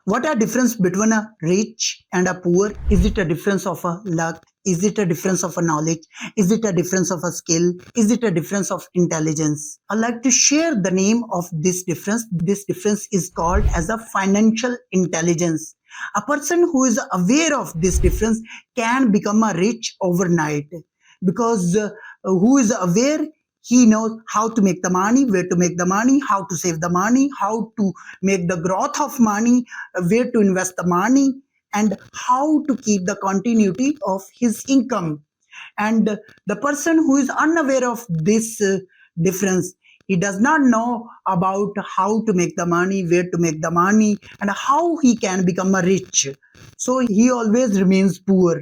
What are difference between a rich and a poor? Is it a difference of a luck? Is it a difference of a knowledge? Is it a difference of a skill? Is it a difference of intelligence? I like to share the name of this difference. This difference is called as a financial intelligence. A person who is aware of this difference can become a rich overnight because who is aware, he knows how to make the money, where to make the money, how to save the money, how to make the growth of money, where to invest the money, and how to keep the continuity of his income. And the person who is unaware of this difference, he does not know about how to make the money, where to make the money, and how he can become a rich. So he always remains poor.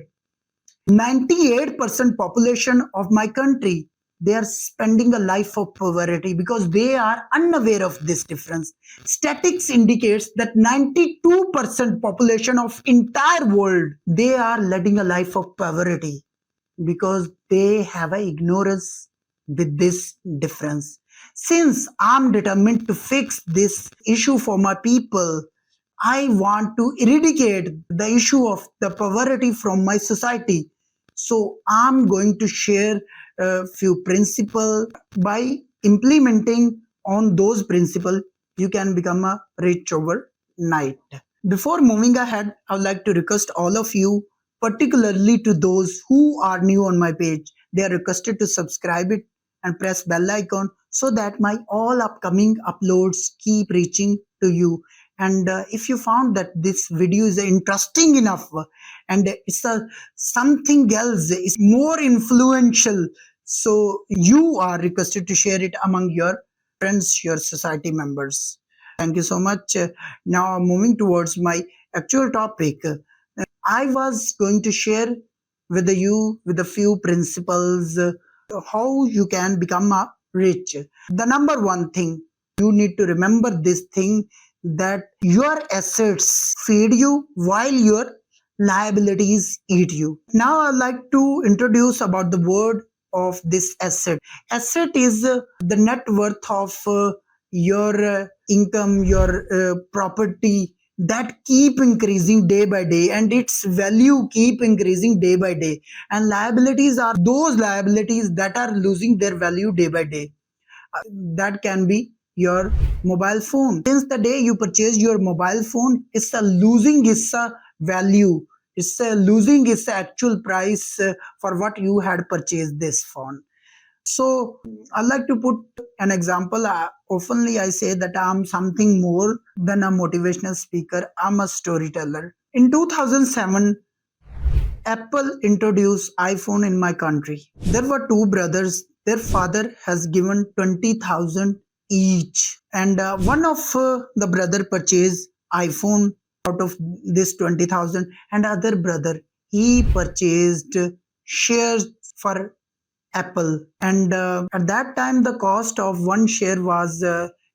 98% population of my country, they are spending a life of poverty because they are unaware of this difference. Statistics indicates that 92% population of entire world, they are leading a life of poverty because they have a ignorance with this difference. Since I'm determined to fix this issue for my people, I want to eradicate the issue of the poverty from my society. So I'm going to share a few principles. By implementing on those principles, you can become a rich overnight. Before moving ahead, I would like to request all of you, particularly to those who are new on my page, they are requested to subscribe it and press bell icon so that my all upcoming uploads keep reaching to you. And if you found that this video is interesting enough and it's a something else is more influential, so you are requested to share it among your friends, your society members. Thank you so much. Now moving towards my actual topic, I was going to share with you with a few principles how you can become a rich. The number one thing, you need to remember this thing, that your assets feed you while your liabilities eat you. Now I'd like to introduce about the word of this asset. Asset is the net worth of your income, your property, that keep increasing day by day, and its value keep increasing day by day. And liabilities are those liabilities that are losing their value day by day. That can be your mobile phone. Since the day you purchase your mobile phone, it's a losing its value. It's a losing its actual price for what you had purchased this phone. So I like to put an example. Oftenly I say that I'm something more than a motivational speaker. I'm a storyteller. In 2007, Apple introduced iPhone in my country. There were two brothers. Their father has given 20,000 each, and one of the brother purchased iPhone out of this 20,000, and other brother, he purchased shares for Apple. And at that time, the cost of one share was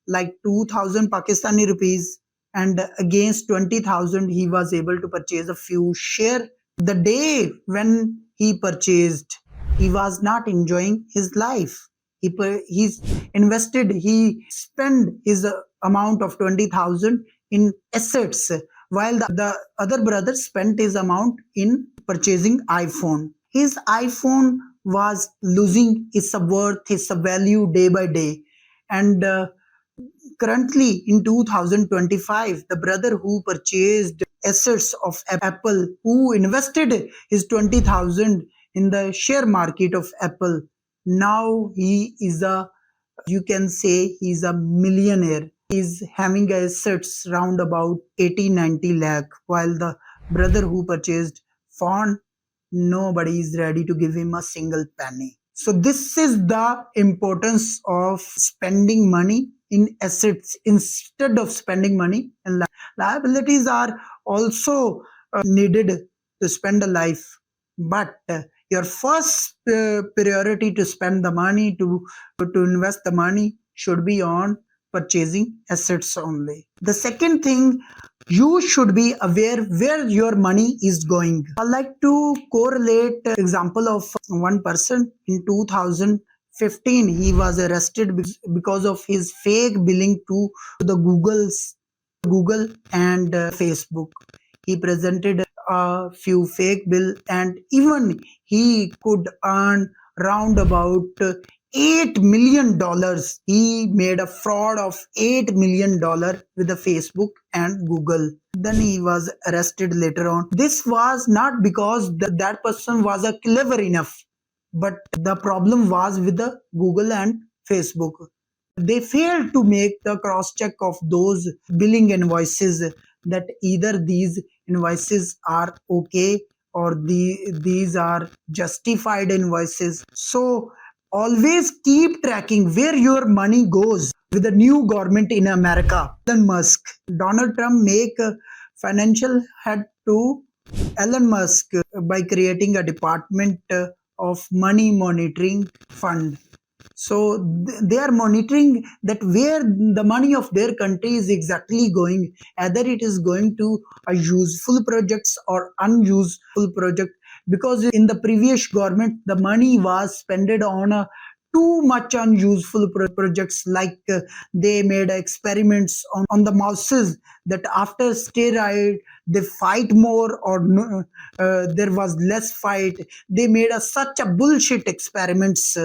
like 2,000 Pakistani rupees. And against 20,000, he was able to purchase a few share. The day when he purchased, he was not enjoying his life. He's invested, he spent his amount of 20,000 in assets, while the other brother spent his amount in purchasing iPhone. His iPhone was losing its worth, its value day by day. And currently in 2025, the brother who purchased assets of Apple, who invested his 20,000 in the share market of Apple, now he is a, you can say he's a millionaire. He's having assets round about 80-90 lakh, while the brother who purchased phone, nobody is ready to give him a single penny. So this is the importance of spending money in assets instead of spending money in liabilities. Are also needed to spend a life, but your first priority to spend the money, to invest the money, should be on purchasing assets only. The second thing, you should be aware where your money is going. I like to correlate example of one person in 2015. He was arrested because of his fake billing to the Google's Google and Facebook. He presented a few fake bill, and even he could earn round about $8 million. He made a fraud of $8 million with the Facebook and Google. Then he was arrested later on. This was not because that person was a clever enough, but the problem was with the Google and Facebook. They failed to make the cross check of those billing invoices, that either these invoices are okay or these are justified invoices. So always keep tracking where your money goes. With the new government in America, Elon Musk, Donald Trump make a financial head to Elon Musk by creating a department of money monitoring fund. So they are monitoring that where the money of their country is exactly going, either it is going to a useful projects or unuseful project. Because in the previous government the money was spent on a too much unuseful projects, like they made experiments on the mouses, that after steroid they fight more, or no, there was less fight. They made such a bullshit experiments.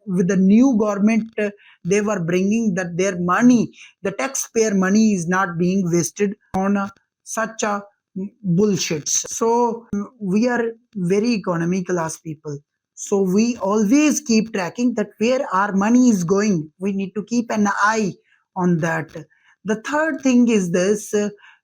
With the new government, they were bringing that their money, the taxpayer money, is not being wasted on such a bullshit. So we are very economy class people, so we always keep tracking that where our money is going. We need to keep an eye on that. The third thing is this,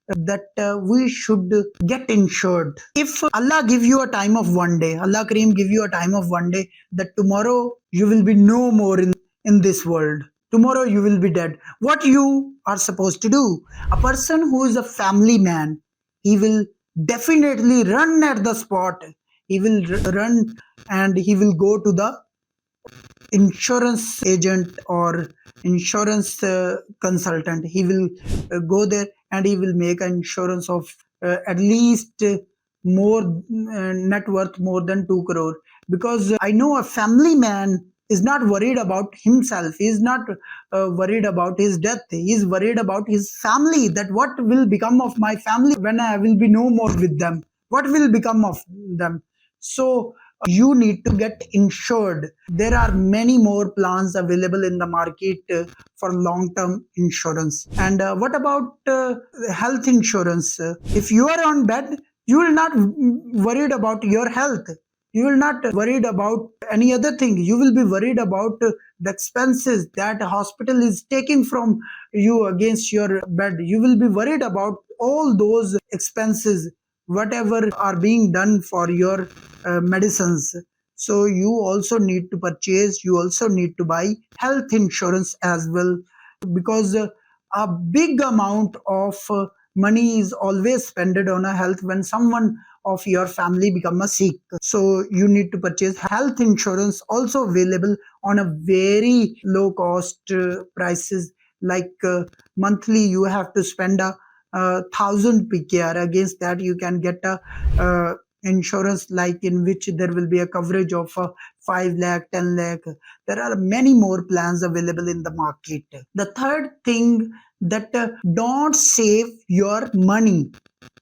that we should get insured. If Allah give you a time of one day, Allah Kareem give you a time of one day, that tomorrow you will be no more in this world. Tomorrow you will be dead. What you are supposed to do? A person who is a family man, he will definitely run at the spot. He will run and he will go to the insurance agent or insurance consultant. He will go there and he will make an insurance of at least more net worth more than 2 crore. Because I know a family man is not worried about himself. He is not worried about his death. He is worried about his family, that what will become of my family when I will be no more with them. What will become of them? So you need to get insured. There are many more plans available in the market for long term insurance. And what about health insurance? If you are on bed, you will not worried about your health. You will not worried about any other thing. You will be worried about the expenses that hospital is taking from you against your bed. You will be worried about all those expenses, whatever are being done for your medicines. So you also need to purchase, you also need to buy health insurance as well. Because a big amount of money is always spent on a health when someone of your family become a sick. So you need to purchase health insurance, also available on a very low cost prices. Like monthly you have to spend a 1,000 PKR. Against that you can get a insurance like in which there will be a coverage of 5 lakh, 10 lakh. There are many more plans available in the market. The third thing, that don't save your money.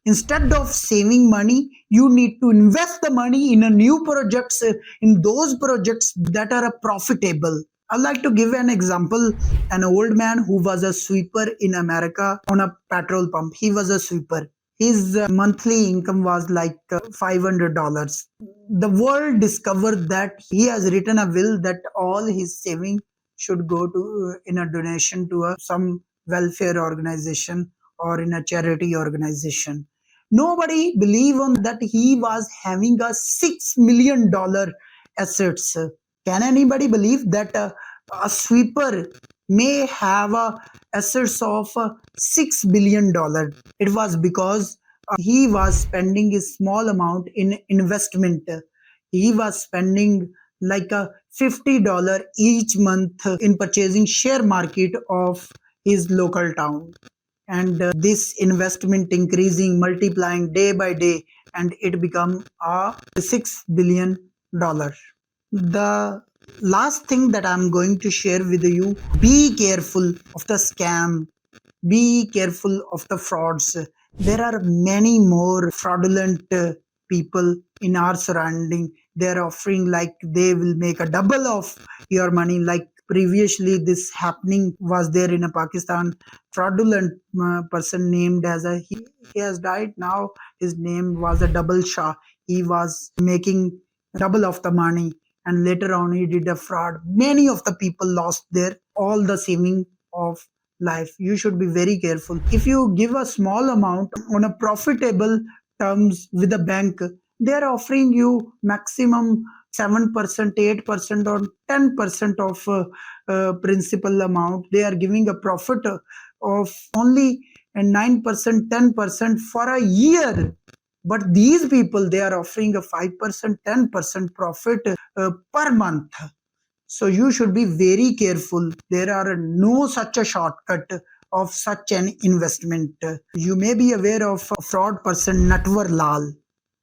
Instead of saving money, you need to invest the money in a new projects, in those projects that are profitable. I'd like to give an example. An old man who was a sweeper in America on a petrol pump. He was a sweeper. His monthly income was like $500. The world discovered that he has written a will that all his saving should go to in a donation to some welfare organization or in a charity organization. Nobody believed on that he was having a $6 million assets. Can anybody believe that a sweeper may have assets of $6 billion? It was because he was spending a small amount in investment. He was spending like a $50 each month in purchasing share market of his local town. And this investment increasing, multiplying day by day, and it become a $6 billion. The last thing that I'm going to share with you, be careful of the scam. Be careful of the frauds. There are many more fraudulent people in our surrounding. They're offering like they will make a double of your money. Like previously, this happening was there in a Pakistan. Fraudulent person named as he has died now. His name was a double Shah. He was making double of the money, and later on he did a fraud. Many of the people lost their all the saving of life. You should be very careful. If you give a small amount on a profitable terms with a bank, they are offering you maximum 7%, 8%, or 10% of principal amount. They are giving a profit of only 9%, 10% for a year. But these people, they are offering a 5%, 10% profit per month. So you should be very careful. There are no such a shortcut of such an investment. You may be aware of a fraud person, Natwar Lal.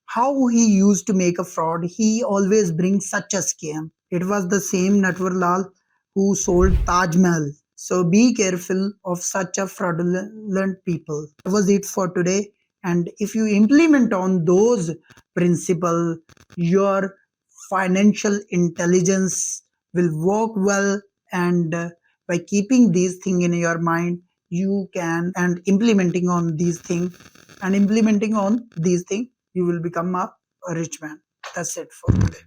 How he used to make a fraud, he always brings such a scam. It was the same Natwar Lal who sold Taj Mahal. So be careful of such a fraudulent people. That was it for today. And if you implement on those principles, your financial intelligence will work well. And by keeping these things in your mind, you can and implementing on these things you will become a rich man. That's it for today.